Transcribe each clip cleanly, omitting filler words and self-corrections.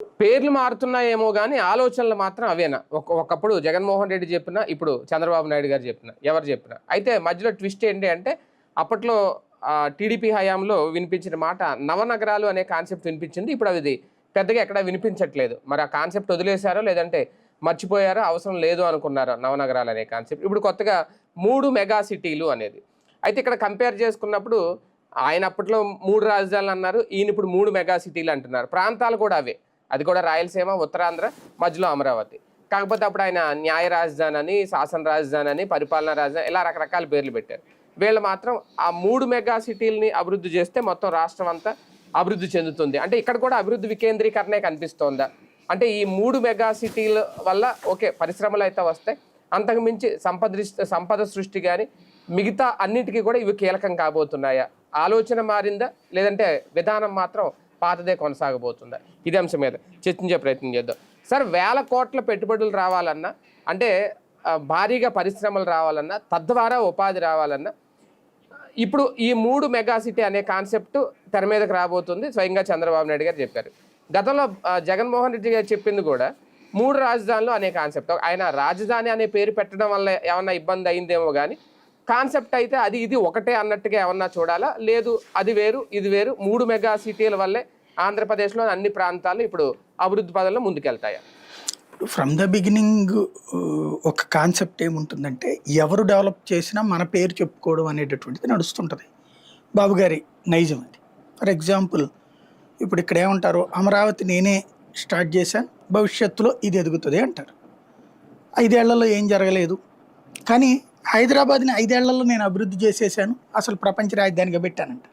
పేర్లు మారుతున్నాయేమో గానీ ఆలోచనలు మాత్రం అవేనా? ఒకప్పుడు జగన్మోహన్ రెడ్డి చెప్పినా, ఇప్పుడు చంద్రబాబు నాయుడు గారు చెప్పినా, ఎవరు చెప్పినా. అయితే మధ్యలో ట్విస్ట్ ఏంటి అంటే, అప్పట్లో టీడీపీ హయాంలో వినిపించిన మాట నవనగరాలు అనే కాన్సెప్ట్ వినిపించింది. ఇప్పుడు అది పెద్దగా ఎక్కడా వినిపించట్లేదు. మరి ఆ కాన్సెప్ట్ వదిలేశారో, లేదంటే మర్చిపోయారో, అవసరం లేదు అనుకున్నారో నవనగరాలు అనే కాన్సెప్ట్. ఇప్పుడు కొత్తగా 3 మెగా సిటీలు అనేది. అయితే ఇక్కడ కంపేర్ చేసుకున్నప్పుడు ఆయన అప్పట్లో 3 రాజధానులు అన్నారు. ఈయన ఇప్పుడు 3 మెగా సిటీలు అంటున్నారు. ప్రాంతాలు కూడా అవే. అది కూడా రాయలసీమ, ఉత్తరాంధ్ర, మధ్యలో అమరావతి. కాకపోతే అప్పుడు ఆయన న్యాయ రాజధాని అని, శాసన రాజధాని అని, పరిపాలనా రాజధాని ఇలా రకరకాల పేర్లు పెట్టారు. వీళ్ళు మాత్రం ఆ 3 మెగా సిటీలని అభివృద్ధి చేస్తే మొత్తం రాష్ట్రం అంతా అభివృద్ధి చెందుతుంది. అంటే ఇక్కడ కూడా అభివృద్ధి వికేంద్రీకరణే కనిపిస్తోందా? అంటే ఈ 3 మెగా సిటీల వల్ల ఓకే పరిశ్రమలు అయితే వస్తాయి, అంతకు మించి సంపద సృష్టి కానీ మిగతా అన్నిటికీ కూడా ఇవి కీలకం కాబోతున్నాయా? ఆలోచన మారిందా, లేదంటే విధానం మాత్రం పాతదే కొనసాగబోతుందా? ఇది అంశం మీద చర్చించే ప్రయత్నం చేద్దాం. సార్, 1000 కోట్ల పెట్టుబడులు రావాలన్నా, అంటే భారీగా పరిశ్రమలు రావాలన్నా, తద్వారా ఉపాధి రావాలన్నా, ఇప్పుడు ఈ 3 మెగా సిటీ అనే కాన్సెప్ట్ తెర మీదకి రాబోతుంది. స్వయంగా చంద్రబాబు నాయుడు గారు చెప్పారు. గతంలో జగన్మోహన్ రెడ్డి గారు చెప్పింది కూడా 3 రాజధానులు అనే కాన్సెప్ట్. ఆయన రాజధాని అనే పేరు పెట్టడం వల్ల ఏమన్నా ఇబ్బంది అయిందేమో కానీ కాన్సెప్ట్ అయితే అది ఇది ఒకటే అన్నట్టుగా ఏమన్నా చూడాలా? లేదు అది వేరు ఇది వేరు, 3 మెగా సిటీల వల్లే ఆంధ్రప్రదేశ్లోని అన్ని ప్రాంతాలు ఇప్పుడు అభివృద్ధి పదంలో ముందుకెళ్తాయా? ఫ్రమ్ ద బిగినింగ్ ఒక కాన్సెప్ట్ ఏముంటుందంటే, ఎవరు డెవలప్ చేసినా మన పేరు చెప్పుకోవడం అనేటటువంటిది నడుస్తుంటుంది. బాబు గారి నైజం అది. ఫర్ ఎగ్జాంపుల్, ఇప్పుడు ఇక్కడ ఏమంటారు, అమరావతి నేనే స్టార్ట్ చేశాను, భవిష్యత్తులో ఇది ఎదుగుతుంది అంటారు. 5 ఏళ్లలో ఏం జరగలేదు, కానీ హైదరాబాద్ని 5 ఏళ్లలో నేను అభివృద్ధి చేసేసాను, అసలు ప్రపంచ రాజధానిగా పెట్టానంట.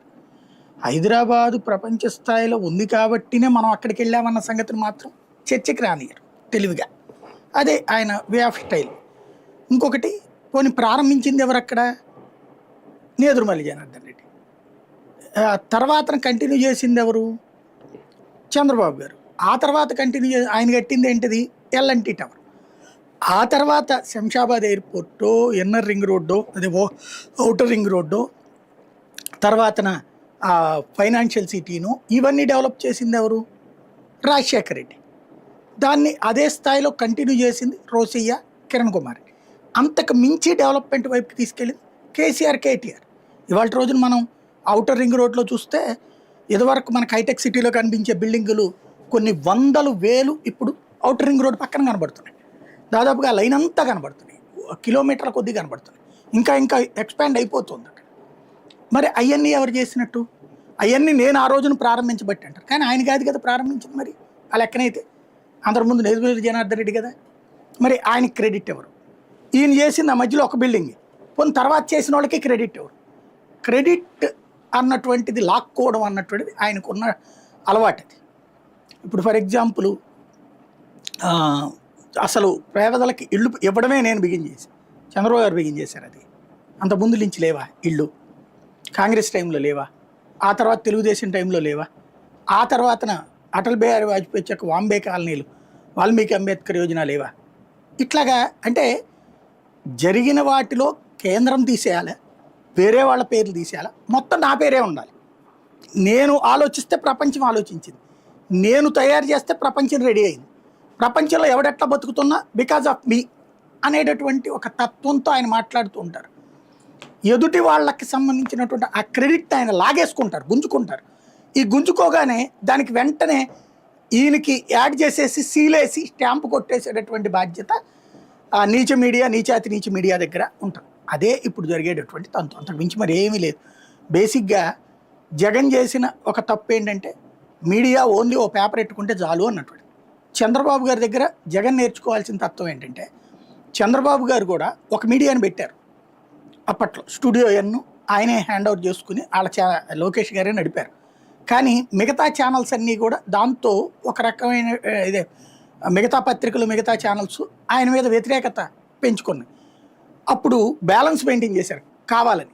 హైదరాబాదు ప్రపంచ స్థాయిలో ఉంది కాబట్టినే మనం అక్కడికి వెళ్ళామన్న సంగతిని మాత్రం చర్చకి రానియరు తెలివిగా. అదే ఆయన వే ఆఫ్ స్టైల్. ఇంకొకటి, పోనీ ప్రారంభించింది ఎవరు అక్కడ? నేదురుమల్లి జనార్దన్ రెడ్డి. తర్వాత కంటిన్యూ చేసింది ఎవరు? చంద్రబాబు గారు. ఆ తర్వాత కంటిన్యూ ఆయన కట్టింది ఏంటిది? LNT tower. ఆ తర్వాత Shamshabad airport, inner ring road, అదే ఔటర్ రింగ్ రోడ్డు, తర్వాతన ఫైనాన్షియల్ సిటీను, ఇవన్నీ డెవలప్ చేసింది ఎవరు? రాజశేఖర్ రెడ్డి. దాన్ని అదే స్థాయిలో కంటిన్యూ చేసింది రోసయ్య, కిరణ్ కుమార్. అంతకు మించి డెవలప్మెంట్ వైపుకి తీసుకెళ్ళింది కేసీఆర్, కేటీఆర్. ఇవాళ రోజున మనం ఔటర్ రింగ్ రోడ్లో చూస్తే ఇదివరకు మనకు హైటెక్ సిటీలో కనిపించే బిల్డింగులు కొన్ని వందలు వేలు ఇప్పుడు ఔటర్ రింగ్ రోడ్ పక్కన కనబడుతున్నాయి. దాదాపుగా లైన్ అంతా కనబడుతున్నాయి, కిలోమీటర్ల కొద్దీ కనబడుతున్నాయి. ఇంకా ఇంకా ఎక్స్పాండ్ అయిపోతుంది అక్కడ. మరి అవన్నీ ఎవరు చేసినట్టు? అవన్నీ నేను ఆ రోజున ప్రారంభించబట్టి అంటారు, కానీ ఆయన కాదు కదా ప్రారంభించింది. మరి ఆ లెక్కనైతే అంతకుముందు నేదురుమల్లి జనార్దన్ రెడ్డి కదా. మరి ఆయనకి క్రెడిట్ ఎవరు? ఈయన చేసింది ఆ మధ్యలో ఒక బిల్డింగ్, కొన్ని తర్వాత చేసిన వాళ్ళకి క్రెడిట్ ఎవరు? క్రెడిట్ అన్నటువంటిది లాక్కోవడం అన్నటువంటిది ఆయనకున్న అలవాటు. అది ఇప్పుడు ఫర్ ఎగ్జాంపుల్, అసలు పేదలకి ఇళ్ళు ఇవ్వడమే నేను బిగిన్ చేసి, చంద్రబాబు గారు బిగిన్ చేశారు. అది అంతకుముందు నుంచి లేవా ఇళ్ళు? కాంగ్రెస్ టైంలో లేవా? ఆ తర్వాత తెలుగుదేశం టైంలో లేవా? ఆ తర్వాతన అటల్ బిహారీ వాజ్పేయి వచ్చాక వాంబే కాలనీలు, వాల్మీకి అంబేద్కర్ యోజన లేవా? ఇట్లాగా అంటే జరిగిన వాటిలో కేంద్రం తీసేయాలి, వేరే వాళ్ళ పేర్లు తీసేయాలి, మొత్తం నా పేరే ఉండాలి. నేను ఆలోచిస్తే ప్రపంచం ఆలోచించింది, నేను తయారు చేస్తే ప్రపంచం రెడీ అయింది. ప్రపంచంలో ఎవడెట్లా బతుకుతున్నా బికాజ్ ఆఫ్ మీ అనేటటువంటి ఒక తత్వంతో ఆయన మాట్లాడుతూ ఉంటారు. ఎదుటి వాళ్ళకి సంబంధించినటువంటి ఆ క్రెడిట్ ఆయన లాగేసుకుంటారు, గుంజుకుంటారు. ఈ గుంజుకోగానే దానికి వెంటనే ఈయనకి యాడ్ చేసేసి సీలేసి స్టాంపు కొట్టేసేటటువంటి బాధ్యత నీచ మీడియా, నీచాతి నీచ మీడియా దగ్గర ఉంటుంది. అదే ఇప్పుడు జరిగేటటువంటి తంతు, అంతకు మించి మరి ఏమీ లేదు. బేసిక్గా జగన్ చేసిన ఒక తప్పు ఏంటంటే, మీడియా ఓన్లీ ఓ పేపర్ పెట్టుకుంటే చాలు అన్నటువంటి. చంద్రబాబు గారి దగ్గర జగన్ నేర్చుకోవాల్సిన తత్వం ఏంటంటే, చంద్రబాబు గారు కూడా ఒక మీడియాని పెట్టారు అప్పట్లో, స్టూడియో ఎన్ను ఆయనే హ్యాండ్ ఓవర్ చేసుకుని వాళ్ళ లోకేష్ గారే నడిపారు. కానీ మిగతా ఛానల్స్ అన్నీ కూడా దాంతో ఒక రకమైన ఇదే, మిగతా పత్రికలు, మిగతా ఛానల్స్ ఆయన మీద వ్యతిరేకత పెంచుకున్నాయి. అప్పుడు బ్యాలెన్స్ మెయింటైన్ చేశారు కావాలని.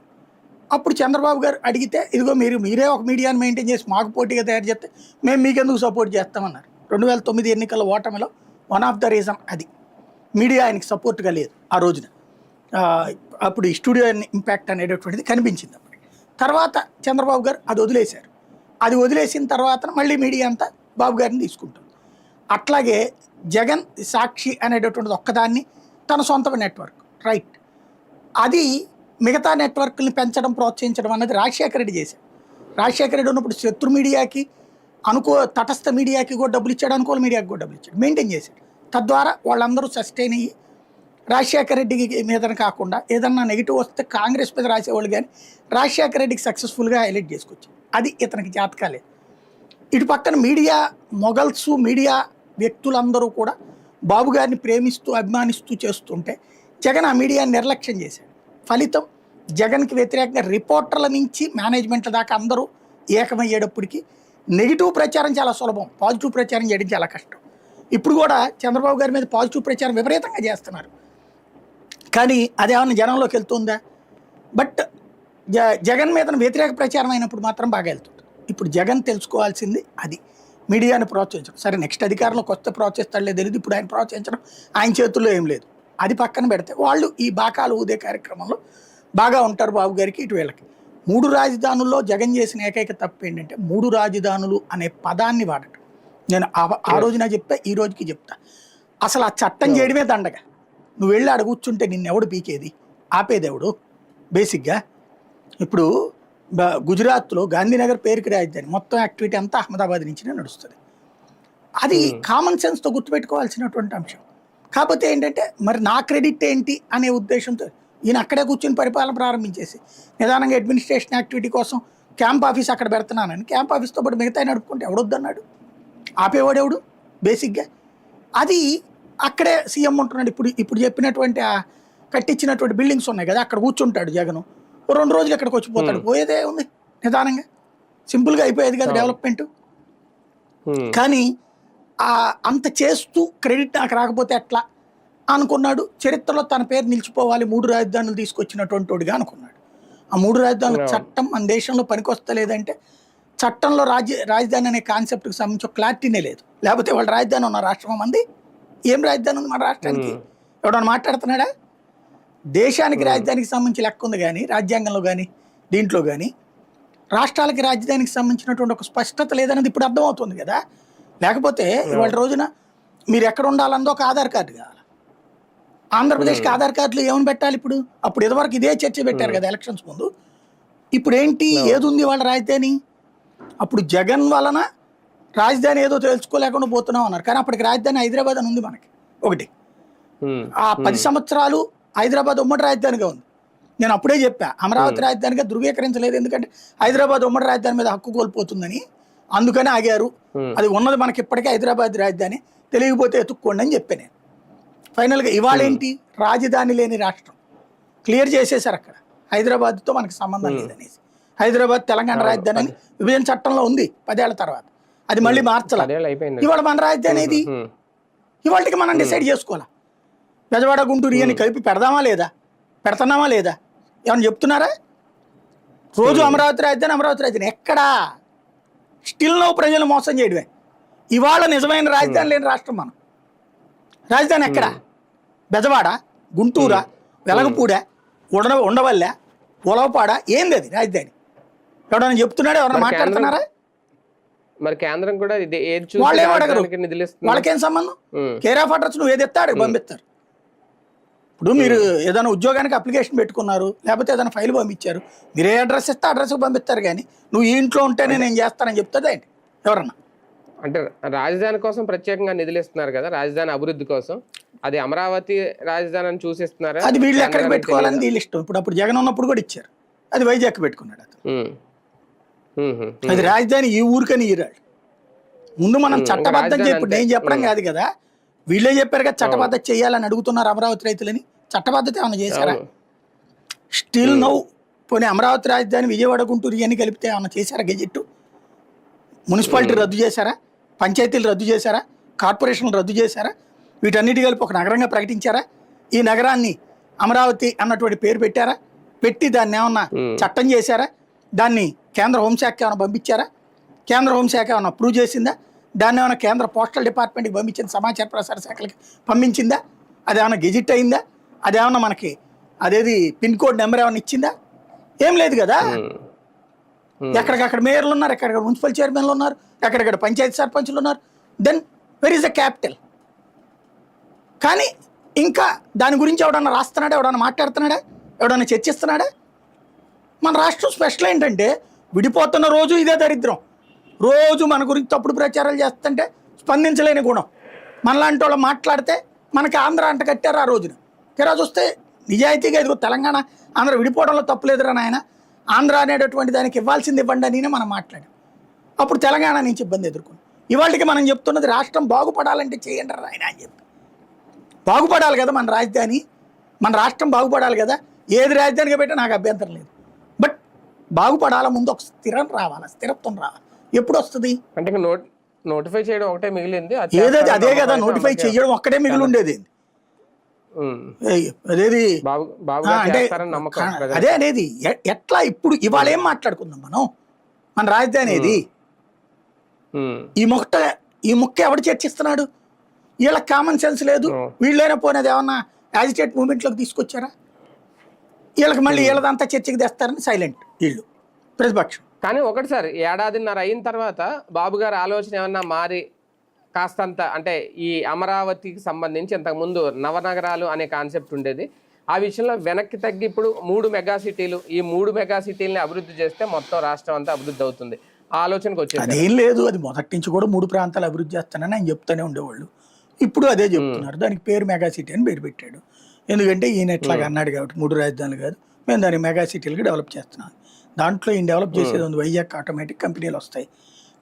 అప్పుడు చంద్రబాబు గారు అడిగితే, ఇదిగో మీరే ఒక మీడియాని మెయింటైన్ చేసి మాకు పోటీగా తయారు చేస్తే మేము మీకెందుకు సపోర్ట్ చేస్తామన్నారు. 2009 ఎన్నికల ఓటమిలో వన్ ఆఫ్ ద రీజన్ అది. మీడియా ఆయనకి సపోర్ట్గా లేదు ఆ రోజున. అప్పుడు ఈ స్టూడియో ఇంపాక్ట్ అనేటటువంటిది కనిపించింది. అప్పుడు తర్వాత చంద్రబాబు గారు అది వదిలేశారు. అది వదిలేసిన తర్వాత మళ్ళీ మీడియా అంతా బాబు గారిని తీసుకుంటుంది. అట్లాగే జగన్ సాక్షి అనేటటువంటిది ఒక్కదాన్ని తన సొంత నెట్వర్క్, రైట్. అది మిగతా నెట్వర్క్ని పెంచడం ప్రోత్సహించడం అన్నది రాజశేఖర రెడ్డి చేశాడు. రాజశేఖర రెడ్డి ఉన్నప్పుడు శత్రు మీడియాకి తటస్థ మీడియాకి కూడా డబ్బులు ఇచ్చాడు, అనుకూల మీడియాకి కూడా డబ్బులు ఇచ్చాడు, మెయింటైన్ చేశాడు. తద్వారా వాళ్ళందరూ సస్టైన్ అయ్యి రాజశేఖర రెడ్డికి మీదన కాకుండా ఏదన్నా నెగిటివ్ వస్తే కాంగ్రెస్ మీద రాసేవాళ్ళు, కానీ రాజశేఖర రెడ్డికి సక్సెస్ఫుల్గా హైలైట్ చేసుకొచ్చాడు. అది ఇతనికి జాతకాలే. ఇటు పక్కన మీడియా మొగల్స్, మీడియా వ్యక్తులందరూ కూడా బాబు గారిని ప్రేమిస్తూ అభిమానిస్తూ చేస్తుంటే జగన్ ఆ మీడియాని నిర్లక్ష్యం చేశాడు. ఫలితం జగన్కి వ్యతిరేకంగా రిపోర్టర్ల నుంచి మేనేజ్మెంట్ల దాకా అందరూ ఏకమయ్యేటప్పటికి నెగిటివ్ ప్రచారం చాలా సులభం, పాజిటివ్ ప్రచారం చేయడం చాలా కష్టం. ఇప్పుడు కూడా చంద్రబాబు గారి మీద పాజిటివ్ ప్రచారం విపరీతంగా చేస్తున్నారు, కానీ అదేమన్నా జనంలోకి వెళ్తుందా? బట్ జగన్ మీద వ్యతిరేక ప్రచారం అయినప్పుడు మాత్రం బాగా వెళ్తుంది. ఇప్పుడు జగన్ తెలుసుకోవాల్సింది అది, మీడియాని ప్రోత్సహించడం. సరే, నెక్స్ట్ అధికారంలోకి వస్తే ప్రోత్సహిస్తాడు లేదు తెలియదు, ఇప్పుడు ఆయన ప్రోత్సహించడం ఆయన చేతుల్లో ఏం లేదు. అది పక్కన పెడితే వాళ్ళు ఈ బాకాలు ఊదే కార్యక్రమంలో బాగా ఉంటారు బాబు గారికి, ఇటు వీళ్ళకి. 3 రాజధానుల్లో జగన్ చేసిన ఏకైక తప్పు ఏంటంటే 3 రాజధానులు అనే పదాన్ని వాడటం. నేను ఆ రోజున చెప్తా, ఈ రోజుకి చెప్తా. అసలు ఆ చట్టం చేయడమే దండగా. నువ్వు వెళ్ళి ఆడ కూర్చుంటే నిన్నెవడు పీకేది, ఆపేదెవడు? బేసిక్గా ఇప్పుడు గుజరాత్లో గాంధీనగర్ పేరుకి రాజధాని, మొత్తం యాక్టివిటీ అంతా అహ్మదాబాద్ నుంచినే నడుస్తుంది. అది కామన్ సెన్స్తో గుర్తుపెట్టుకోవాల్సినటువంటి అంశం. కాకపోతే ఏంటంటే మరి నా క్రెడిట్ ఏంటి అనే ఉద్దేశంతో ఈయన అక్కడే కూర్చొని పరిపాలన ప్రారంభించేసి నిదానంగా అడ్మినిస్ట్రేషన్ యాక్టివిటీ కోసం క్యాంప్ ఆఫీస్ అక్కడ పెడుతున్నానని, క్యాంప్ ఆఫీస్తో పాటు మిగతా నడుపుకుంటే ఎవడొద్దన్నాడు? ఆపేవాడెవడు? బేసిక్గా అది అక్కడే సీఎం ఉంటున్నాడు. ఇప్పుడు చెప్పినటువంటి కట్టించినటువంటి బిల్డింగ్స్ ఉన్నాయి కదా, అక్కడ కూర్చుంటాడు జగన్. 2 రోజులు ఎక్కడికి వచ్చిపోతాడు, పోయేదే ఉంది, నిదానంగా సింపుల్గా అయిపోయేది కదా డెవలప్మెంట్. కానీ అంత చేస్తూ క్రెడిట్ నాకు రాకపోతే ఎట్లా అనుకున్నాడు. చరిత్రలో తన పేరు నిలిచిపోవాలి, 3 రాజధానులు తీసుకొచ్చినటువంటి వాడిగా అనుకున్నాడు. ఆ 3 రాజధానుల చట్టం మన దేశంలో పనికొస్తలేదంటే చట్టంలో రాజధాని అనే కాన్సెప్ట్కి సంబంధించి క్లారిటీనే లేదు. లేకపోతే వాళ్ళ రాజధాని ఉన్న రాష్ట్రం మంది, ఏం రాజధాని ఉంది మన రాష్ట్రానికి? ఎవడన్నా మాట్లాడుతున్నాడా? దేశానికి రాజధానికి సంబంధించి లెక్క ఉంది, కానీ రాజ్యాంగంలో కానీ దీంట్లో కానీ రాష్ట్రాలకి రాజధానికి సంబంధించినటువంటి ఒక స్పష్టత లేదనేది ఇప్పుడు అర్థమవుతుంది కదా. లేకపోతే ఇవాళ రోజున మీరు ఎక్కడ ఉండాలన్నదో ఒక ఆధార్ కార్డు కావాలి. ఆంధ్రప్రదేశ్కి ఆధార్ కార్డులు ఏమని పెట్టాలి ఇప్పుడు? అప్పుడు ఇదివరకు ఇదే చర్చ పెట్టారు కదా ఎలక్షన్స్ ముందు. ఇప్పుడు ఏంటి, ఏది ఉంది వాళ్ళ రాజధాని? అప్పుడు జగన్ వలన రాజధాని ఏదో తెలుసుకోలేకుండా పోతున్నాం అన్నారు, కానీ అప్పటికి రాజధాని హైదరాబాద్ అని ఉంది మనకి. ఒకటి ఆ 10 సంవత్సరాలు హైదరాబాద్ ఉమ్మడి రాజధానిగా ఉంది. నేను అప్పుడే చెప్పా, అమరావతి రాజధానిగా ధృవీకరించలేదు, ఎందుకంటే హైదరాబాద్ ఉమ్మడి రాజధాని మీద హక్కు కోల్పోతుందని, అందుకని ఆగారు. అది ఉన్నది మనకి ఇప్పటికే హైదరాబాద్ రాజధాని, తెలియకపోతే ఎత్తుక్కోండి అని చెప్పా నేను. ఫైనల్గా ఇవాళ ఏంటి, రాజధాని లేని రాష్ట్రం క్లియర్ చేసేసారు. అక్కడ హైదరాబాద్తో మనకి సంబంధం లేదనేసి హైదరాబాద్ తెలంగాణ రాజధాని అని విభజన చట్టంలో ఉంది 10 ఏళ్ల తర్వాత, అది మళ్ళీ మార్చాల. ఇవాళ మన రాజధాని ఏది? ఇవాళకి మనం డిసైడ్ చేసుకోవాలా. బెజవాడ గుంటూరు అని కలిపి పెడదామా లేదా, పెడుతున్నామా లేదా, ఏమన్నా చెప్తున్నారా? రోజు అమరావతి రాజధాని ఎక్కడా? స్టిల్ నో ప్రజలు మోసం చేయడమే. ఇవాళ నిజమైన రాజధాని లేని రాష్ట్రం మనం. రాజధాని ఎక్కడా? బెజవాడ, గుంటూరా, వెలగపూడ, ఉండవల్ల, ఉలవపాడ, ఏంది అది రాజధాని? ఎవడన్నా చెప్తున్నాడా? ఎవరన్నా మాట్లాడుతున్నారా? మరి కేంద్రం కూడా వాళ్ళు ఏం అడగరు, వాళ్ళకేం సంబంధం? కేర్ ఆఫ్ అడ్రస్ నువ్వు ఏది ఎత్తాడు పంపిస్తారు. ఇప్పుడు మీరు ఏదైనా ఉద్యోగానికి అప్లికేషన్ పెట్టుకున్నారు, లేకపోతే ఏదైనా ఫైల్ పంపించారు, మీరు ఏ అడ్రస్ ఇస్తే అడ్రస్కి పంపిస్తారు, కానీ నువ్వు ఈ ఇంట్లో ఉంటేనే నేను చేస్తానని చెప్తుంది ఏంటి ఎవరన్నా? అంటే రాజధాని కోసం ప్రత్యేకంగా నిధులు ఇస్తున్నారు కదా, రాజధాని అభివృద్ధి కోసం. అది అమరావతి రాజధాని అని చూసిస్తున్నారా? అది వీళ్ళు ఎక్కడికి పెట్టుకోవాలని వీళ్ళు ఇష్టం. ఇప్పుడు జగన్ ఉన్నప్పుడు కూడా ఇచ్చారు, అది వైజాగ్ పెట్టుకున్నాడు అతను. అది రాజధాని ఈ ఊరికని ఈరాడు. ముందు మనం చట్టబద్ధం ఇప్పుడు నేను చెప్పడం కాదు కదా, వీళ్ళే చెప్పారు కదా చట్టబద్ధత చేయాలని అడుగుతున్నారు అమరావతి రైతులని. చట్టబద్ధత ఏమైనా చేశారా? Still now. పోనీ అమరావతి రాజధాని విజయవాడ గుంటూరు ఇవన్నీ కలిపితే ఏమైనా చేశారా? గెజెట్ మున్సిపాలిటీ రద్దు చేశారా? పంచాయతీలు రద్దు చేశారా? కార్పొరేషన్లు రద్దు చేశారా? వీటన్నిటి కలిపి ఒక నగరంగా ప్రకటించారా? ఈ నగరాన్ని అమరావతి అన్నటువంటి పేరు పెట్టారా? పెట్టి దాన్ని ఏమన్నా చట్టం చేశారా? దాన్ని కేంద్ర హోంశాఖ ఏమైనా పంపించారా? కేంద్ర హోంశాఖ ఏమైనా అప్రూవ్ చేసిందా? దాన్ని ఏమైనా కేంద్ర పోస్టల్ డిపార్ట్మెంట్కి పంపించింది, సమాచార ప్రసార శాఖలకి పంపించిందా? అదేమన్నా గెజిట్ అయిందా? అదేమన్నా మనకి అదేది పిన్ కోడ్ నెంబర్ ఏమైనా ఇచ్చిందా? ఏం లేదు కదా. ఎక్కడికక్కడ మేయర్లు ఉన్నారు, ఎక్కడికక్కడ మున్సిపల్ చైర్మన్లు ఉన్నారు, ఎక్కడిక్కడ పంచాయతీ సర్పంచ్లు ఉన్నారు. Then where is the capital? కానీ ఇంకా దాని గురించి ఎవడన్నా రాస్తున్నాడా, ఎవడన్నా మాట్లాడుతున్నాడా, ఎవడన్నా చర్చిస్తున్నాడా? మన రాష్ట్రం స్పెషల్ ఏంటంటే విడిపోతున్న రోజు ఇదే దరిద్రం. రోజు మన గురించి తప్పుడు ప్రచారాలు చేస్తుంటే స్పందించలేని గుణం. మనలాంటి వాళ్ళు మాట్లాడితే మనకి ఆంధ్ర అంట కట్టారు ఆ రోజున. తీరా చూస్తే నిజాయితీగా ఎదుగు తెలంగాణ ఆంధ్ర విడిపోవడంలో తప్పులేదురా నాయన, ఆంధ్ర అనేటటువంటి దానికి ఇవ్వాల్సింది ఇవ్వండి అని మనం మాట్లాడాం. అప్పుడు తెలంగాణ నుంచి ఇబ్బంది ఎదుర్కొన్నాం. ఇవాళకి మనం చెప్తున్నది రాష్ట్రం బాగుపడాలంటే చేయండి రా ఆయన అని చెప్పి. బాగుపడాలి కదా మన రాజధాని, మన రాష్ట్రం బాగుపడాలి కదా. ఏది రాజధానిగా పెట్టా నాకు అభ్యంతరం లేదు. బట్ బాగుపడాల ముందు ఒక స్థిరత్వం రావాలి. ఎప్పుడు వస్తుంది అంటే నోటిఫై చేయడం ఒకటే మిగిలింది. ఏదైతే అదే కదా, నోటిఫై చేయడం ఒక్కటే మిగిలి ఉండేది. అదేది అంటే అదే అనేది ఎట్లా ఇప్పుడు ఇవాళ ఏం మాట్లాడుకుందాం మనం, మన రాజధాని ఏది, ఈ ముక్క ఎవడు చర్చిస్తున్నాడు? వీళ్ళకి కామన్ సెన్స్ లేదు. వీళ్ళైనా పోయినది ఏమన్నా యాజిటేట్ మూవ్మెంట్లోకి తీసుకొచ్చారా? వీళ్ళకి మళ్ళీ వీళ్ళదంతా చర్చకి తెస్తారని సైలెంట్ వీళ్ళు ప్రతిపక్షం. కానీ ఒకటి సార్, ఏడాదిన్నర అయిన తర్వాత బాబు గారి ఆలోచన ఏమన్నా మారి కాస్తంత, అంటే ఈ అమరావతికి సంబంధించి ఇంతకుముందు నవనగరాలు అనే కాన్సెప్ట్ ఉండేది, ఆ విషయంలో వెనక్కి తగ్గి ఇప్పుడు 3 మెగా సిటీలు, ఈ 3 మెగా సిటీలని అభివృద్ధి చేస్తే మొత్తం రాష్ట్రం అంతా అభివృద్ధి అవుతుంది ఆ ఆలోచనకు వచ్చేది. అదేం లేదు, అది మొదటి నుంచి కూడా 3 ప్రాంతాలు అభివృద్ధి చేస్తానని ఆయన చెప్తూనే ఉండేవాళ్ళు. ఇప్పుడు అదే చెప్తున్నారు. దానికి పేరు మెగా సిటీ అని పేరు పెట్టాడు. ఎందుకంటే ఈయన ఎట్లాగా అన్నాడు కాబట్టి 3 రాజధానులు కాదు, మేము దాన్ని మెగా సిటీలుగా డెవలప్ చేస్తున్నాం. దాంట్లో ఈయన డెవలప్ చేసేది ఉంది. వైజాగ్ ఆటోమేటిక్ కంపెనీలు వస్తాయి,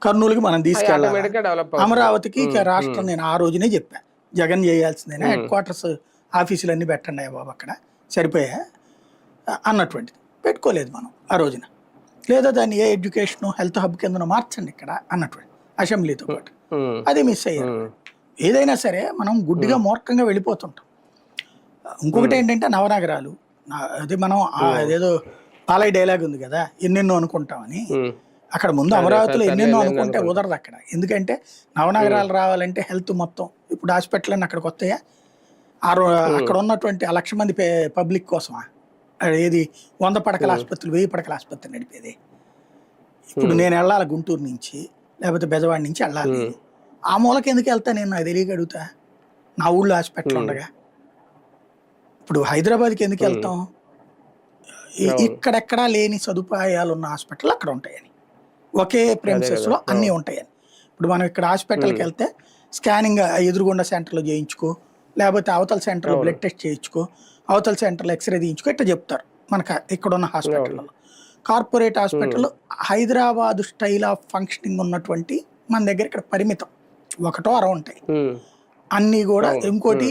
కర్నూలుకి మనం తీసుకెళ్ళాలి, అమరావతికి రాష్ట్రం. నేను ఆ రోజునే చెప్పా, జగన్ చేయాల్సిందేనా, హెడ్ క్వార్టర్స్ ఆఫీసులు అన్నీ పెట్టండి బాబు అక్కడ సరిపోయా అన్నటువంటిది. పెట్టుకోలేదు మనం ఆ రోజున. లేదా దాన్ని ఏ ఎడ్యుకేషన్ హెల్త్ హబ్ కింద మార్చండి ఇక్కడ అన్నటువంటి అసెంబ్లీతో పాటు. అది మిస్ అయ్యారు. ఏదైనా సరే మనం గుడ్డిగా మూర్ఖంగా వెళ్ళిపోతుంటాం. ఇంకొకటి ఏంటంటే నవనగరాలు, అది మనం అదేదో పాలై డైలాగ్ ఉంది కదా, ఎన్నెన్నో అనుకుంటామని. అక్కడ ముందు అమరావతిలో ఎన్నెన్నో అనుకుంటే కుదరదు అక్కడ. ఎందుకంటే నవనగరాలు రావాలంటే హెల్త్ మొత్తం ఇప్పుడు హాస్పిటల్ అని అక్కడికి వస్తాయా? అక్కడ ఉన్నటువంటి 1,00,000 మంది పబ్లిక్ కోసమా ఏది 100 పడకల ఆసుపత్రులు 1000 పడకల ఆసుపత్రి నడిపేది? ఇప్పుడు నేను వెళ్ళాలి గుంటూరు నుంచి, లేకపోతే బెజవాడి నుంచి వెళ్ళాలి. ఆ మూలకి ఎందుకు వెళ్తా నేను? నాకు తెలియక అడుగుతా. నా ఊళ్ళో హాస్పిటల్ ఉండగా ఇప్పుడు హైదరాబాద్కి ఎందుకు వెళ్తాం? ఇక్కడెక్కడా లేని సదుపాయాలు ఉన్న హాస్పిటల్ అక్కడ ఉంటాయని, ఒకే ప్రెమిసెస్లో అన్నీ ఉంటాయని. ఇప్పుడు మనం ఇక్కడ హాస్పిటల్కి వెళ్తే స్కానింగ్ ఎదురుగుండా సెంటర్లో చేయించుకో, లేకపోతే అవతల సెంటర్లో బ్లడ్ టెస్ట్ చేయించుకో, అవతల సెంటర్లో ఎక్స్రే తీయించుకో, ఇట్లా చెప్తారు మనకు ఇక్కడ ఉన్న హాస్పిటల్లో. Corporate hospital Hyderabad style of functioning ఉన్నటువంటి మన దగ్గర ఇక్కడ పరిమితం, 1 2 ఉంటాయి అన్నీ కూడా. ఇంకోటి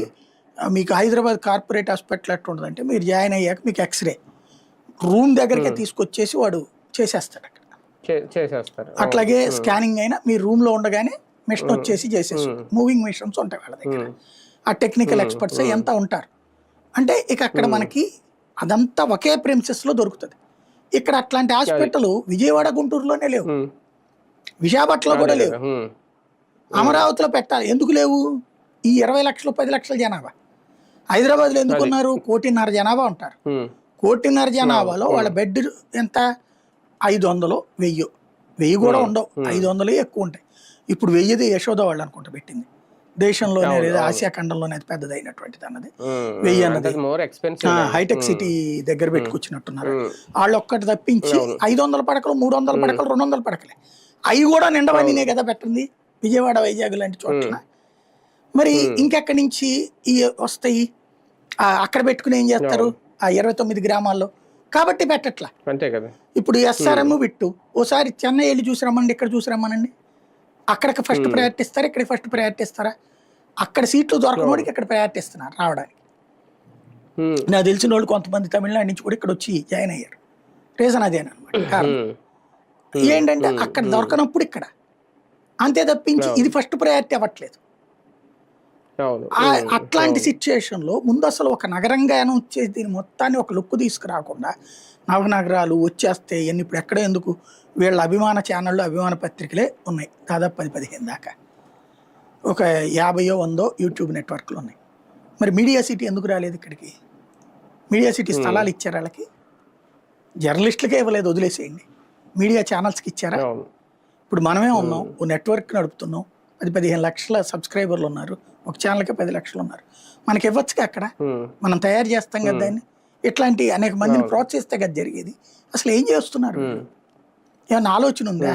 మీకు హైదరాబాద్ కార్పొరేట్ హాస్పిటల్ ఎట్లా ఉంటుందంటే, మీరు జాయిన్ అయ్యాక మీకు ఎక్స్రే రూమ్ దగ్గరికి తీసుకొచ్చేసి వాడు చేసేస్తాడు అక్కడ. అట్లాగే స్కానింగ్ అయినా మీ రూమ్ లో ఉండగానే మిషన్ వచ్చేసి చేసేస్తారు. మూవింగ్ మిషన్స్ ఉంటాయి వాళ్ళ దగ్గర. ఆ టెక్నికల్ ఎక్స్పర్ట్స్ ఎంత ఉంటారు అంటే ఇక అక్కడ మనకి అదంతా ఒకే ప్రెమిసెస్ లో దొరుకుతుంది. ఇక్కడ అట్లాంటి హాస్పిటల్ విజయవాడ గుంటూరులోనే లేవు, విశాఖపట్నంలో కూడా లేవు. అమరావతిలో పెట్టాలి. ఎందుకు లేవు? ఈ 20 లక్షలు 10 లక్షల జనాభా. హైదరాబాద్లో ఎందుకున్నారు? 1.5 కోటి జనాభా ఉంటారు. 1.5 కోటి జనాభాలో వాళ్ళ బెడ్ ఎంత? 500 1000 కూడా ఉండవు, 500 ఎక్కువ ఉంటాయి. ఇప్పుడు 1000 యశోద వాళ్ళు అనుకుంటా పెట్టింది దేశంలోనే, లేదా ఆసియా ఖండంలోనే అది పెద్దదైనటువంటిది అన్నది. 1000 అన్నది హైటెక్ సిటీ దగ్గర పెట్టుకొచ్చినట్టున్నారు వాళ్ళు. ఒక్కటి తప్పించి 500 పడకలు 300 పడకలు 200 పడకలే, అవి కూడా నిండవన్నీనే కదా పెట్టింది విజయవాడ వైజాగ్ లాంటి చోట్ల. మరి ఇంకెక్కడి నుంచి వస్తాయి? అక్కడ పెట్టుకుని ఏం చేస్తారు ఆ 29 గ్రామాల్లో? కాబట్టి పెట్టట్లా. అంతే కదా. ఇప్పుడు ఎస్ఆర్ఎం బిట్టు ఓసారి చెన్నై వెళ్ళి చూసి రమ్మండి, ఇక్కడ చూసి రమ్మనండి. అక్కడికి ఫస్ట్ ప్రయారిటీ ఇస్తారా, ఇక్కడ ఫస్ట్ ప్రయారిటీ ఇస్తారా? అక్కడ సీట్లు దొరకనోడికి ఇక్కడ ప్రయారిటీ ఇస్తున్నారు రావడానికి. నాకు తెలిసిన వాళ్ళు కొంతమంది తమిళనాడు నుంచి కూడా ఇక్కడ వచ్చి జాయిన్ అయ్యారు. రీజన్ అదేనమాట. కారణం ఏంటంటే అక్కడ దొరకనప్పుడు ఇక్కడ, అంతే తప్పించి ఇది ఫస్ట్ ప్రయారిటీ అవ్వట్లేదు. అట్లాంటి సిచ్యుయేషన్ లో ముందు అసలు ఒక నగరంగా అనౌన్స్ చేసి దీని మొత్తాన్ని ఒక లుక్ తీసుకురాకుండా నవనగరాలు వచ్చేస్తే ఎన్ని ఇప్పుడు ఎక్కడ ఎందుకు? వీళ్ళ అభిమాన ఛానళ్ళు అభిమాన పత్రికలే ఉన్నాయి దాదాపు 10-15 దాకా, ఒక 50-100 యూట్యూబ్ నెట్వర్క్లు ఉన్నాయి. మరి మీడియా సిటీ ఎందుకు రాలేదు ఇక్కడికి? మీడియా సిటీ స్థలాలు ఇచ్చారు వాళ్ళకి, జర్నలిస్టులకే ఇవ్వలేదు, వదిలేసేయండి. మీడియా ఛానల్స్కి ఇచ్చారా? ఇప్పుడు మనమే ఉన్నాం, ఓ నెట్వర్క్ నడుపుతున్నాం, 15 లక్షల సబ్స్క్రైబర్లు ఉన్నారు, ఒక ఛానల్కి 10 లక్షలు ఉన్నారు, మనకి ఇవ్వచ్చుగా అక్కడ, మనం తయారు చేస్తాం కదా దాన్ని. ఇట్లాంటి అనేక మందిని ప్రోత్సహిస్తే కదా జరిగేది. అసలు ఏం చేస్తున్నారు, ఏమన్నా ఆలోచన ఉందా?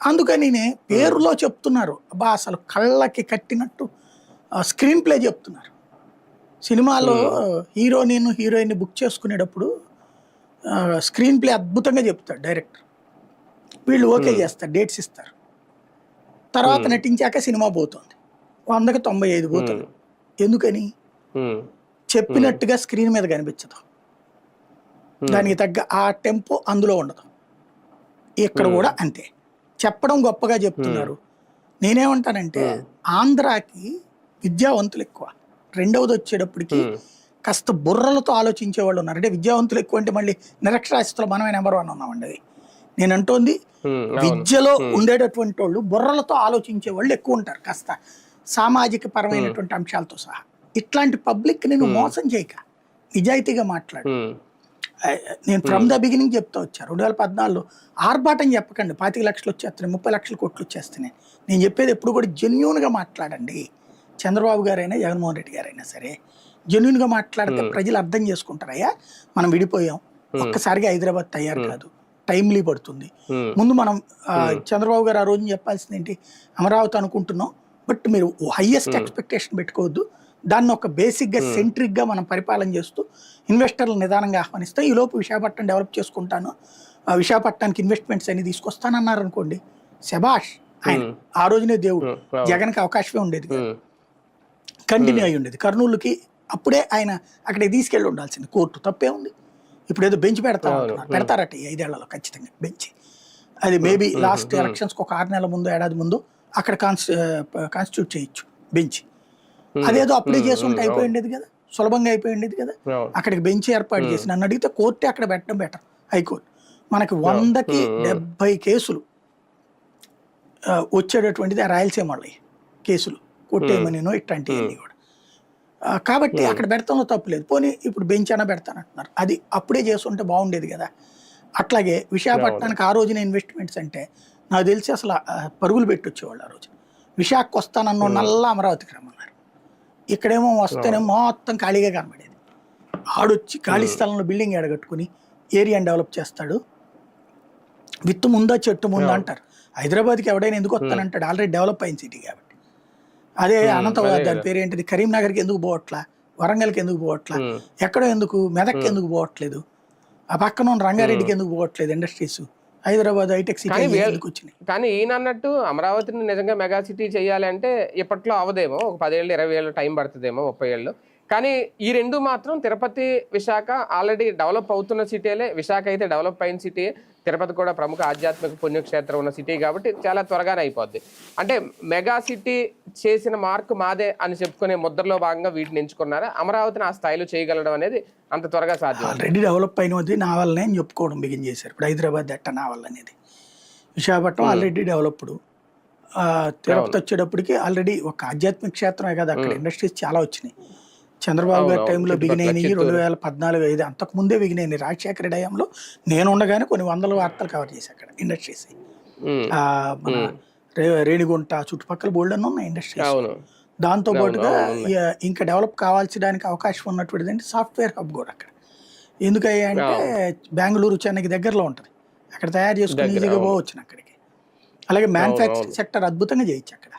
అందుకని పేరులో చెప్తున్నారు, అబ్బా అసలు కళ్ళకి కట్టినట్టు స్క్రీన్ ప్లే చెప్తున్నారు. సినిమాలో హీరోయిన్ బుక్ చేసుకునేటప్పుడు స్క్రీన్ ప్లే అద్భుతంగా చెప్తాడు డైరెక్టర్, వీళ్ళు ఓకే చేస్తారు, డేట్స్ ఇస్తారు, తర్వాత నటించాక సినిమా పోతుంది 100కి 95 పోతుంది. ఎందుకని? చెప్పినట్టుగా స్క్రీన్ మీద కనిపించదు, దానికి తగ్గ ఆ టెంపో అందులో ఉండదు. ఇక్కడ కూడా అంతే, చెప్పడం గొప్పగా చెప్తున్నారు. నేనేమంటానంటే ఆంధ్రాకి విద్యావంతులు ఎక్కువ, రెండవది వచ్చేటప్పటికి కాస్త బుర్రలతో ఆలోచించే వాళ్ళు ఉన్నారు. అంటే విద్యావంతులు ఎక్కువ అంటే మళ్ళీ నిరక్షరాస్యతలో మనమే నెంబర్ 1 ఉన్నామండి. అది నేను అంటోంది, విద్యలో ఉండేటటువంటి వాళ్ళు బుర్రలతో ఆలోచించే వాళ్ళు ఎక్కువ ఉంటారు, కాస్త సామాజిక పరమైనటువంటి అంశాలతో సహా. ఇట్లాంటి పబ్లిక్ నేను మోసం చేయక నిజాయితీగా మాట్లాడు. నేను ఫ్రమ్ ద బిగినింగ్ చెప్తా వచ్చా, 2014లో ఆర్భాటం చెప్పకండి 25 లక్షలు వచ్చేస్తున్నాయి, 30 లక్షల కోట్లు వచ్చేస్తున్నాయి. నేను చెప్పేది ఎప్పుడు కూడా జెన్యూన్గా మాట్లాడండి. చంద్రబాబు గారైనా జగన్మోహన్ రెడ్డి గారైనా సరే జెన్యూన్గా మాట్లాడితే ప్రజలు అర్థం చేసుకుంటారయ్యా, మనం విడిపోయాం, ఒక్కసారిగా హైదరాబాద్ తయారు కాదు, టైమ్లీ పడుతుంది. ముందు మనం చంద్రబాబు గారు ఆ రోజు చెప్పాల్సింది ఏంటి, అమరావతి అనుకుంటున్నాం, బట్ మీరు హైయెస్ట్ ఎక్స్పెక్టేషన్ పెట్టుకోవద్దు, దాన్ని ఒక బేసిక్గా సెంట్రిక్గా మనం పరిపాలన చేస్తూ ఇన్వెస్టర్లు నిదానంగా ఆహ్వానిస్తాం, ఈలోపు విశాఖపట్నం డెవలప్ చేసుకుంటాను, విశాఖపట్నానికి ఇన్వెస్ట్మెంట్స్ అన్ని తీసుకొస్తానన్నారు అనుకోండి, శబాష్, ఆయన ఆ రోజునే దేవుడు. జగన్కి అవకాశమే ఉండేది, కంటిన్యూ అయ్యి ఉండేది. కర్నూలుకి అప్పుడే ఆయన అక్కడికి తీసుకెళ్ళి ఉండాల్సింది, కోర్టు, తప్పే ఉంది. ఇప్పుడు ఏదో బెంచ్ పెడతారట ఈ 5 ఏళ్లలో ఖచ్చితంగా బెంచ్. అది మేబీ లాస్ట్ ఎలక్షన్స్కి ఒక 6 నెలల ముందు, ఏడాది ముందు అక్కడ కాన్స్టిట్యూట్ చేయొచ్చు బెంచ్. అదేదో అప్పుడే చేసి ఉంటే అయిపోయి ఉండేది కదా, సులభంగా అయిపోయి ఉండేది కదా. అక్కడికి బెంచ్ ఏర్పాటు చేసి నన్ను అడిగితే కోర్టే అక్కడ పెట్టడం బెటర్, హైకోర్టు. మనకి 100కి 70 కేసులు వచ్చేటటువంటిది ఆ రాయలసీమలో కేసులు, కొట్టేయమనినో ఇట్లాంటివన్నీ కూడా. కాబట్టి అక్కడ పెడతానో తప్పులేదు, పోనీ ఇప్పుడు బెంచ్ అయినా పెడతానంటున్నారు, అది అప్పుడే చేస్తుంటే బాగుండేది కదా. అట్లాగే విశాఖపట్నానికి ఆ రోజున ఇన్వెస్ట్మెంట్స్ అంటే నాకు తెలిసి అసలు పరుగులు పెట్టి వచ్చేవాళ్ళు. ఆ రోజు విశాఖకు వస్తానన్న నల్లా అమరావతికి రమ్మన్నారు, ఇక్కడేమో వస్తేనేమో మొత్తం ఖాళీగా కనబడేది. ఆడొచ్చి ఖాళీ స్థలంలో బిల్డింగ్ ఎడగట్టుకుని ఏరియాని డెవలప్ చేస్తాడు, విత్తు ముందా చెట్టు ముందా అంటారు. హైదరాబాద్కి ఎవడైనా ఎందుకు వస్తానంటాడు, ఆల్రెడీ డెవలప్ అయిన సిటీ కాబట్టి. అదే అనంతబాద్, దాని పేరు ఏంటిది, కరీంనగర్కి ఎందుకు పోవట్లా, వరంగల్కి ఎందుకు పోవట్లా, ఎక్కడో ఎందుకు, మెదక్కి ఎందుకు పోవట్లేదు, ఆ పక్కన రంగారెడ్డికి ఎందుకు పోవట్లేదు ఇండస్ట్రీస్, హైదరాబాద్ హైటెక్ సిటీ ఎందుకు వచ్చినాయి. కానీ ఈయన అన్నట్టు అమరావతిని నిజంగా మెగా సిటీ చేయాలి అంటే ఇప్పట్లో అవదేమో, ఒక 10 ఏళ్ళు 20 ఏళ్ళు టైం పడుతుందేమో, 30 ఏళ్ళు. కానీ ఈ రెండు మాత్రం తిరుపతి విశాఖ ఆల్రెడీ డెవలప్ అవుతున్న సిటీలే. విశాఖ అయితే డెవలప్ అయిన సిటీ, తిరుపతి కూడా ప్రముఖ ఆధ్యాత్మిక పుణ్యక్షేత్రం ఉన్న సిటీ కాబట్టి చాలా త్వరగానే అయిపోద్ది. అంటే మెగా సిటీ చేసిన మార్కు మాదే అని చెప్పుకునే ముద్రలో భాగంగా వీటిని ఎంచుకున్నారా? అమరావతిని ఆ స్థాయిలో చేయగలడం అనేది అంత త్వరగా సాధ్యం? ఆల్రెడీ డెవలప్ అయినది నా వల్లనే అని చెప్పుకోవడం బిగిన్ చేశారు. ఇప్పుడు హైదరాబాద్ ఎట్ట నా వల్ల అనేది, విశాఖపట్నం ఆల్రెడీ డెవలప్డ్, తిరుపతి వచ్చేటప్పటికి ఆల్రెడీ ఒక ఆధ్యాత్మిక క్షేత్రమే కదా, అక్కడ ఇండస్ట్రీస్ చాలా వచ్చినాయి. చంద్రబాబు గారి టైంలో బిగినైనవి 2014-15 అంతకు ముందే బిగినైనవి. రాజశేఖర టైంలో నేను ఉండగానే కొన్ని 100 వార్తలు కవర్ చేసి అక్కడ ఇండస్ట్రీస్, మన రేణిగుంట చుట్టుపక్కల బోల్డ్ అన్న ఉన్నాయి ఇండస్ట్రీస్. దాంతో పాటుగా ఇంకా డెవలప్ కావాల్సడానికి అవకాశం ఉన్నటువంటిది అంటే సాఫ్ట్వేర్ హబ్ కూడా అక్కడ. ఎందుకయ్యా అంటే బెంగళూరు, చెన్నైకి దగ్గరలో ఉంటుంది, అక్కడ తయారు చేసుకుని ఈజీగా పోవచ్చు అక్కడికి. అలాగే మ్యానుఫ్యాక్చరింగ్ సెక్టర్ అద్భుతంగా చేయొచ్చు అక్కడ.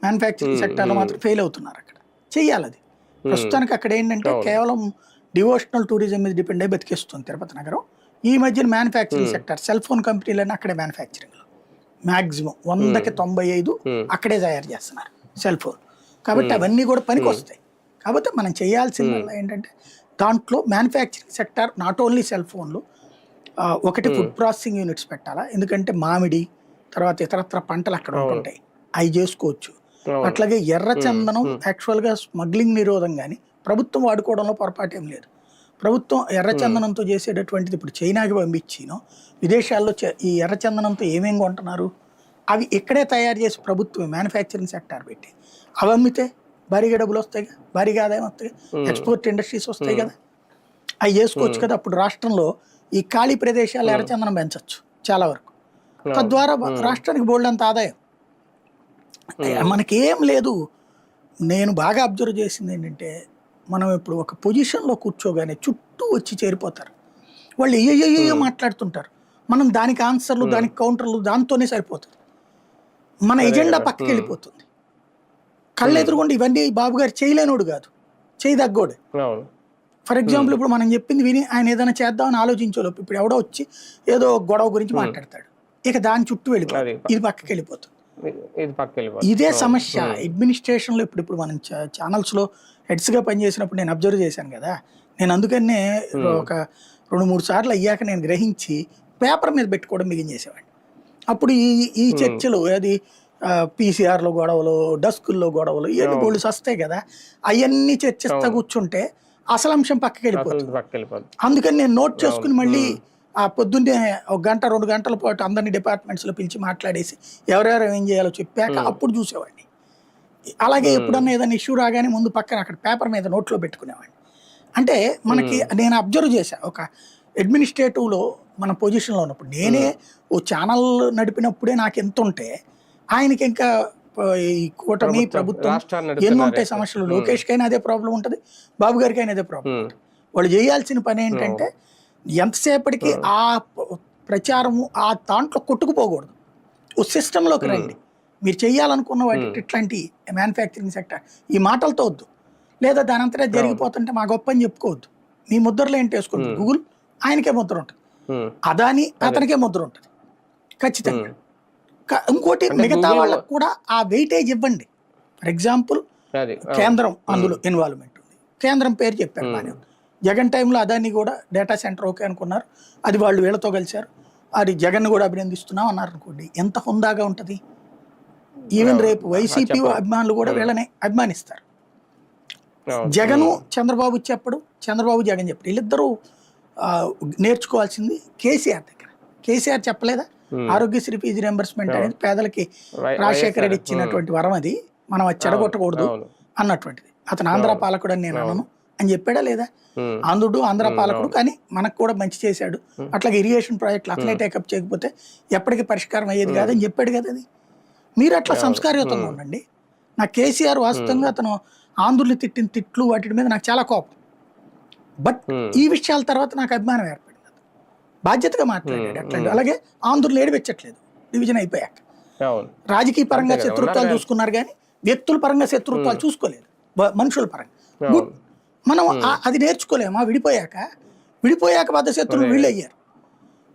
మ్యానుఫ్యాక్చరింగ్ సెక్టర్లో మాత్రం ఫెయిల్ అవుతున్నారు, అక్కడ చెయ్యాలి. అది ప్రస్తుతానికి అక్కడ ఏంటంటే కేవలం డివోషనల్ టూరిజం మీద డిపెండ్ అయ్యి బతికేస్తుంది తిరుపతి నగరం. ఈ మధ్యన మ్యానుఫ్యాక్చరింగ్ సెక్టర్, సెల్ ఫోన్ కంపెనీలన్నీ అక్కడే మ్యానుఫ్యాక్చరింగ్లో మ్యాక్సిమం 100కి 95 అక్కడే తయారు చేస్తున్నారు సెల్ ఫోన్. కాబట్టి అవన్నీ కూడా పనికి వస్తాయి. కాబట్టి మనం చేయాల్సిన ఏంటంటే దాంట్లో manufacturing sector, not only cell ఫోన్లు, ఒకటి ఫుడ్ ప్రాసెసింగ్ యూనిట్స్ పెట్టాలా, ఎందుకంటే మామిడి తర్వాత ఇతరత్ర పంటలు అక్కడ ఉంటుంటాయి, అవి చేసుకోవచ్చు. అట్లాగే ఎర్రచందనం యాక్చువల్గా స్మగ్లింగ్ నిరోధం కానీ ప్రభుత్వం వాడుకోవడంలో పొరపాటు ఏం లేదు. ప్రభుత్వం ఎర్రచందనంతో చేసేటటువంటిది ఇప్పుడు చైనాకి పంపించినో, విదేశాల్లో ఈ ఎర్రచందనంతో ఏమేమి కొంటున్నారు, అవి ఇక్కడే తయారు చేసి ప్రభుత్వం మ్యానుఫ్యాక్చరింగ్ సెక్టర్ పెట్టి అవి అమ్మితే భారీగా డబ్బులు వస్తాయి కదా, భారీగా ఆదాయం వస్తాయి, ఎక్స్పోర్ట్ ఇండస్ట్రీస్ వస్తాయి కదా, అవి చేసుకోవచ్చు కదా. అప్పుడు రాష్ట్రంలో ఈ ఖాళీ ప్రదేశాలు ఎర్రచందనం పెంచవచ్చు చాలా వరకు, తద్వారా రాష్ట్రానికి బోల్డ్ అంత ఆదాయం. మనకేం లేదు. నేను బాగా అబ్జర్వ్ చేసింది ఏంటంటే, మనం ఇప్పుడు ఒక పొజిషన్‌లో కూర్చోగానే చుట్టూ వచ్చి చేరిపోతారు. వాళ్ళు ఏయేయేయో మాట్లాడుతుంటారు. మనం దానికి ఆన్సర్‌లు, దానికి కౌంటర్‌లు దాంతోనే సరిపోతది. మన అదే ఎజెండా కదా. పక్కకెళ్ళిపోతుంది. కళ్ళెదురుగుండా ఇవన్నీ బాబు గారు చేయలేనోడు కాదు. చేయదగ్గోడే. అవును. ఫర్ ఎగ్జాంపుల్ ఇప్పుడు మనం చెప్పింది విని ఆయన ఏదైనా చేద్దామని ఆలోచించేలోపు ఇప్పుడు ఎవడో వచ్చి ఏదో గొడవ గురించి మాట్లాడతాడు. ఇక దాని చుట్టూ వెళ్ళిపోతుంది. అది ఇది పక్కకెళ్ళిపోతుంది. ఇది పక్కకెళ్ళిపోతుంది. ఇదే అవును. సమస్య అడ్మినిస్ట్రేషన్‌లో ఇప్పుడు మనం ఛానల్స్‌లో హెడ్స్‌గా పనిచేసినప్పుడు నేను అబ్జర్వ్ చేశాను కదా! నేను అందుకనే ఒక 2, 3 సార్లు అయ్యాక నేను గ్రహించి పేపర్ మీద పెట్టుకోవడం బిగించేసేవాడిని. అప్పుడు ఈ చర్చలు అది పీసీఆర్‌లో గొడవలు, డస్కుల్లో గొడవలు ఇయన్నీ బోలెడు సస్తాయి కదా! అయన్నీ చర్చిస్తా కూర్చుంటే అసలు అంశం పక్కకెళ్ళిపోతుంది. పక్కకెళ్ళిపోతుంది. అందుకని నేను నోట్ చేసుకుని మళ్ళీ పొద్దున్నే ఒక గంట, 2 గంటల పాటు అందరిని డిపార్ట్మెంట్స్‌లో పిలిచి మాట్లాడేసి ఎవరెవరు ఏం చేయాలో చెప్పాక అప్పుడు చూసేవాడిని. అలాగే ఎప్పుడన్నా ఏదైనా ఇష్యూ రాగానే ముందు పక్కన అక్కడ పేపర్ మీద నోట్‌లో పెట్టుకునేవాడిని. అంటే మనకి నేను అబ్జర్వ్ చేశా. ఒక అడ్మినిస్ట్రేటివ్‌లో మన పొజిషన్‌లో ఉన్నప్పుడు నేనే ఓ ఛానల్ నడిపినప్పుడే నాకెంతుంటే ఆయనకి ఇంకా ఈ కూటమి ప్రభుత్వం రాష్ట్రాన్ని ఎన్ని నడుపుతున్నారు ఉంటాయి సమస్యలు. లోకేష్‌కైనా అదే ప్రాబ్లం ఉంటది. బాబు గారికైనా అదే ప్రాబ్లం ఉంటది. వాళ్ళు చేయాల్సిన పని ఏంటంటే ఎంతసేపటికి ఆ ప్రచారము ఆ దాంట్లో కొట్టుకుపోకూడదు. ఓ సిస్టంలోకి రండి. మీరు చేయాలనుకున్న వాటి ఇట్లాంటి మ్యానుఫ్యాక్చరింగ్ సెక్టర్ ఈ మాటలతో వద్దు. లేదా దానంతటా జరిగిపోతుంటే మా గొప్ప అని చెప్పుకోవద్దు. మీ ముద్రలో ఏంటి వేసుకుంటుంది గూగుల్ ఆయనకే ముద్ర ఉంటుంది. అదాని అతనికే ముద్ర ఉంటుంది ఖచ్చితంగా. ఇంకోటి మిగతా వాళ్ళకు కూడా ఆ వెయిటేజ్ ఇవ్వండి. ఫర్ ఎగ్జాంపుల్ కేంద్రం అందులో ఇన్వాల్వ్మెంట్ ఉంది. కేంద్రం పేరు చెప్పారు బాగానే ఉంది. జగన్ టైంలో అదాన్ని కూడా డేటా సెంటర్ ఓకే అనుకున్నారు. అది వాళ్ళు వీళ్ళతో కలిశారు. అది జగన్ కూడా అభినందిస్తున్నాం అన్నారు అనుకోండి. ఎంత హుందాగా ఉంటుంది. ఈవెన్ రేపు వైసీపీ అభిమానులు కూడా వీళ్ళని అభిమానిస్తారు. జగను చంద్రబాబు చెప్పడు, చంద్రబాబు జగన్ చెప్పడు. వీళ్ళిద్దరూ నేర్చుకోవాల్సింది కేసీఆర్ దగ్గర. కేసీఆర్ చెప్పలేదా ఆరోగ్యశ్రీ ఫీజు రియంబర్స్మెంట్ అనేది పేదలకి రాజశేఖర రెడ్డి ఇచ్చినటువంటి వరం, అది మనం అది చెడగొట్టకూడదు అన్నటువంటిది. అతను ఆంధ్ర పాలకుడు అని నేను అనను అని చెప్పాడా లేదా? ఆంధ్రుడు ఆంధ్ర పాలకుడు, కానీ మనకు కూడా మంచి చేశాడు. అట్లాగే ఇరిగేషన్ ప్రాజెక్టులు అతనే టేకప్ చేయకపోతే ఎప్పటికీ పరిష్కారం అయ్యేది కాదని చెప్పాడు కదా. అది మీరు అట్లా సంస్కారయుతంగా ఉండండి. నా కేసీఆర్ వాస్తవంగా అతను ఆంధ్రులు తిట్టిన తిట్లు వాటి మీద నాకు చాలా కోపం. బట్ ఈ విషయాల తర్వాత నాకు అభిమానం ఏర్పడింది. బాధ్యతగా మాట్లాడాడు అట్లాంటి. అలాగే ఆంధ్రులు ఏడిపెచ్చట్లేదు డివిజన్ అయిపోయాక. రాజకీయ పరంగా శత్రుత్వాలు చూసుకున్నారు కానీ వ్యక్తుల పరంగా శత్రుత్వాలు చూసుకోలేదు. మనుషుల పరంగా గుడ్. మనం అది నేర్చుకోలేమా? విడిపోయాక బద్ధశత్రులు వీళ్ళు అయ్యారు.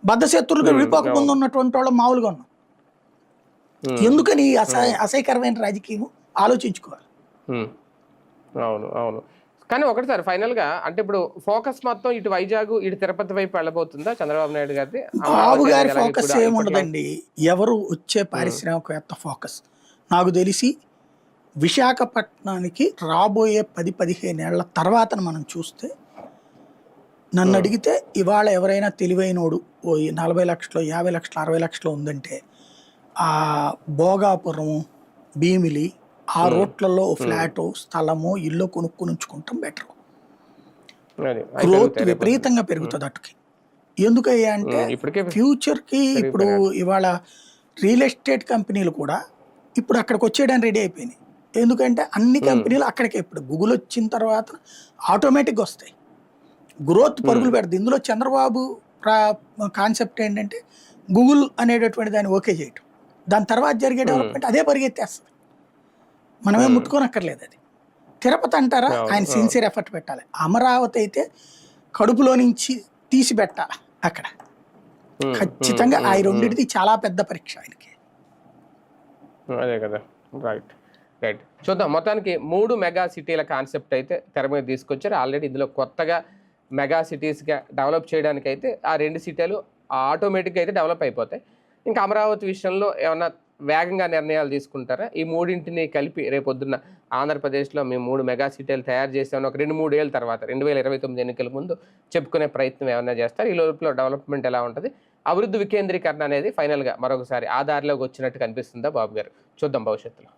బద్ధశత్రులుగా విడిపోకముందు ఉన్నటువంటి వాళ్ళు మామూలుగా ఉన్నాం. ఎందుకని అసహ్యకరమైన రాజకీయం ఆలోచించుకోవాలి. అవును అవును. కానీ ఒకటి సార్ ఫైనల్ గా, అంటే ఇప్పుడు ఫోకస్ మొత్తం ఇటు వైజాగ్ ఇటు తిరుపతి వైపు వెళ్ళబోతుందా చంద్రబాబు నాయుడు గారిది? బాబు గారి ఫోకస్ ఏముండదండి. ఎవరు వచ్చే పారిశ్రామికవేత్త ఫోకస్ నాకు తెలిసి విశాఖపట్నానికి రాబోయే 10-15 ఏళ్ల తర్వాత మనం చూస్తే, నన్ను అడిగితే ఇవాళ ఎవరైనా తెలివైనోడు ఓ 40 లక్షలు 50 లక్షలు 60 లక్షలు ఉందంటే ఆ భోగాపురం భీమిలి ఆ రోడ్లలో ఫ్లాటో స్థలమో ఇల్లు కొనుక్కుని ఉంచుకుంటాం బెటర్. గ్రోత్ విపరీతంగా పెరుగుతుంది అటుకి. ఎందుకయ్యా అంటే ఫ్యూచర్కి ఇప్పుడు ఇవాళ రియల్ ఎస్టేట్ కంపెనీలు కూడా ఇప్పుడు అక్కడికి వచ్చేయడానికి రెడీ అయిపోయినాయి. ఎందుకంటే అన్ని కంపెనీలు అక్కడికి ఇప్పుడు గూగుల్ వచ్చిన తర్వాత ఆటోమేటిక్గా వస్తాయి. గ్రోత్ పరుగులు పెడుతుంది. ఇందులో చంద్రబాబు కాన్సెప్ట్ ఏంటంటే గూగుల్ అనేటటువంటి దాన్ని ఓకే చేయటం, దాని తర్వాత జరిగే డెవలప్మెంట్ అదే పరిగెత్తేస్తుంది. మనమే ముట్టుకోనక్కర్లేదు. అది తిరుపతి అంటారా, ఆయన సిన్సియర్ ఎఫర్ట్ పెట్టాలి. అమరావతి అయితే కడుపులో నుంచి తీసి పెట్టాలి అక్కడ ఖచ్చితంగా. ఆ రెండింటిది చాలా పెద్ద పరీక్ష ఆయనకి. అదే కదా. Right right. చూద్దాం. మొత్తానికి 3 మెగా సిటీల కాన్సెప్ట్ అయితే తెర మీద తీసుకొచ్చారు. ఆల్రెడీ ఇందులో కొత్తగా మెగా సిటీస్గా డెవలప్ చేయడానికి అయితే ఆ 2 సిటీలు ఆటోమేటిక్గా అయితే డెవలప్ అయిపోతాయి. ఇంకా అమరావతి విషయంలో ఏమన్నా వేగంగా నిర్ణయాలు తీసుకుంటారా? ఈ మూడింటిని కలిపి రేపొద్దున్న ఆంధ్రప్రదేశ్లో మేము 3 మెగా సిటీలు తయారు చేసామని ఒక 2-3 ఏళ్ళ తర్వాత 2029 ఎన్నికల ముందు చెప్పుకునే ప్రయత్నం ఏమన్నా చేస్తారు? ఈ లోపల డెవలప్మెంట్ ఎలా ఉంటుంది? అభివృద్ధి వికేంద్రీకరణ అనేది ఫైనల్గా మరొకసారి ఆ దారిలోకి వచ్చినట్టు కనిపిస్తుందా బాబు గారు? చూద్దాం భవిష్యత్తులో.